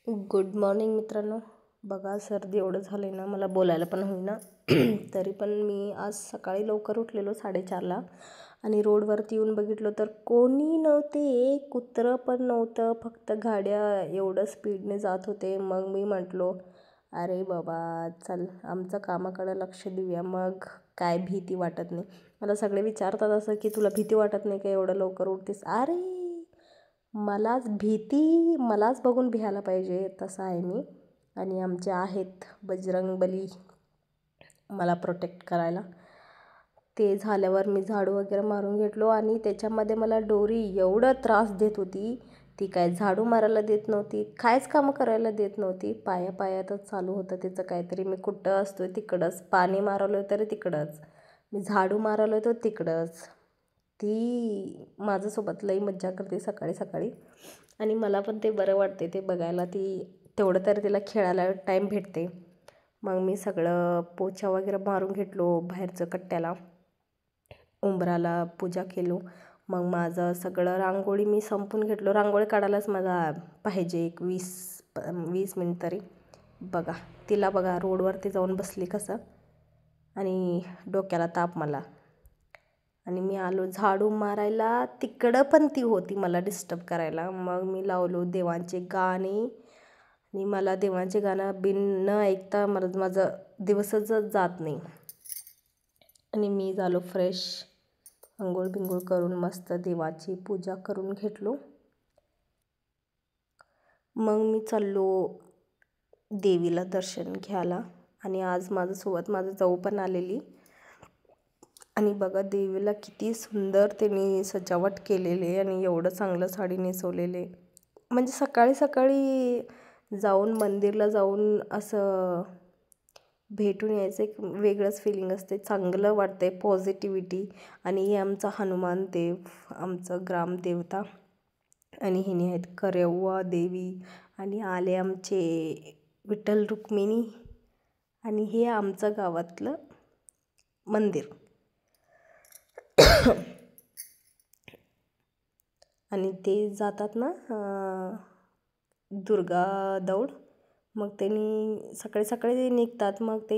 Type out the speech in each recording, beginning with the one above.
Good morning मित्रांनो. बघा सर्दी एवढं झालं आहे ना, मला बोलायला पण होईना. तरी पण मी आज सकाळी लवकर उठलेलो 4:30ला आणि रोडवरती येऊन बघितलं तर कोणी नव्हते, एक कुत्रं पण नव्हतं, फक्त गाड्या एवढं स्पीडने जात होते. मग मी म्हटलो अरे बाबा चल आमचं कामाकडे लक्ष देऊया, मग काय भीती वाटत नाही. मला सगळे विचारतात असं की तुला भीती वाटत नाही का एवढं लवकर उठतेस. अरे मलाच बघून भ्यायला पाहिजे तसं आहे मी. आणि आमचे आहेत बजरंगबली मला प्रोटेक्ट करायला. ते झाल्यावर मी झाडू वगैरे मारून घेतलो आणि त्याच्यामध्ये मला डोरी एवढं त्रास देत होती. ती काय झाडू मारायला देत नव्हती, काहीच कामं करायला देत नव्हती. पायातच चालू होतं तिचं काहीतरी. मी कुठं असतो तिकडंच, पाणी मारवलं तरी तिकडंच, मी झाडू मारवलं तर तिकडंच. ती माझ्यासोबत लई मज्जा करते सकाळी सकाळी आणि मला पण ते बरं वाटते ते बघायला. ती तेवढं तरी तिला खेळायला टाईम भेटते. मग मी सगळं पोछा वगैरे मारून घेतलो बाहेरचं कट्ट्याला, उंबराला पूजा केलो. मग माझं सगळं रांगोळी मी संपून घेतलो. रांगोळी काढायलाच मला पाहिजे एक 20 मिनिट तरी. बघा तिला बघा रोडवरती जाऊन बसली कसं, आणि डोक्याला ताप मला. आणि मी आलो झाडू मारायला, तिकडं पण ती होती मला डिस्टर्ब करायला. मग मी लावलो देवांचे गाणे आणि मला देवांचे गाणं न ऐकता माझं दिवसच जात नाही. आणि मी झालो फ्रेश, अंघोळ बिंघोळ करून मस्त देवाची पूजा करून घेतलो. मग मी चाललो देवीला दर्शन घ्यायला. आणि आज माझ्यासोबत माझं जाऊ पण आलेली. आणि बघा देवीला किती सुंदर त्यांनी सजावट केलेले आणि एवढं चांगलं साडी नेसवलेले. म्हणजे सकाळी सकाळी जाऊन मंदिरला जाऊन असं भेटून यायचं एक वेगळंच फिलिंग असते, चांगलं वाटते, पॉझिटिव्हिटी. आणि हे आमचा हनुमान देव, आमचं ग्रामदेवता. आणि हिने आहेत करेव्वा देवी. आणि आले आमचे विठ्ठल रुक्मिणी. आणि हे आमचं गावातलं मंदिर. आणि ते जातात ना दुर्गा दौड, मग त्यांनी सकाळी सकाळी निघतात. मग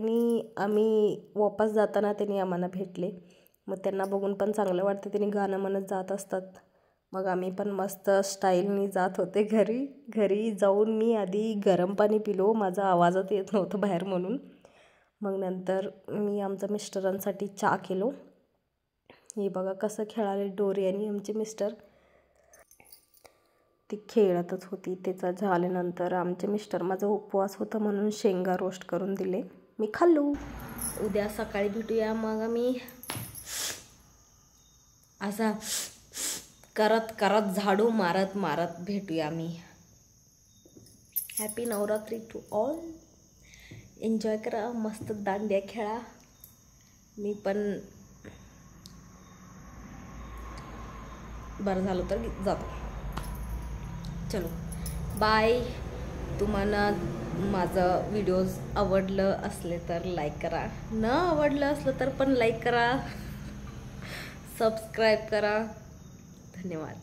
आम्ही वापस जाताना त्यांनी आम्हाला भेटले. मग त्यांना बघून पण चांगलं वाटतं, त्यांनी गाणं म्हणत जात असतात. मग आम्ही पण मस्त स्टाईलनी जात होते घरी जाऊन मी आधी गरम पाणी पिलो, माझा आवाजच येत नव्हतं बाहेर म्हणून. मग नंतर मी आमच्या मिस्टरांसाठी चहा केलो. हे बघा कसं खेळाले डोरी आणि आमचे मिस्टर. ती खेळतच होती. त्याचा झाल्यानंतर आमचे मिस्टर, माझा उपवास होता म्हणून शेंगा रोस्ट करून दिले, मी खाल्लो. उद्या सकाळी भेटूया. मग आम्ही असा करत झाडू मारत भेटूया आम्ही. Happy Navratri to all. Enjoy करा, मस्त दांड्या खेळा. मी पण बरं झालं तर जातो. चलो बाय. तुम्हाला माझं व्हिडिओज आवडलं असले तर लाईक करा, न आवडलं असलं तर पण लाईक करा, सबस्क्राईब करा. धन्यवाद.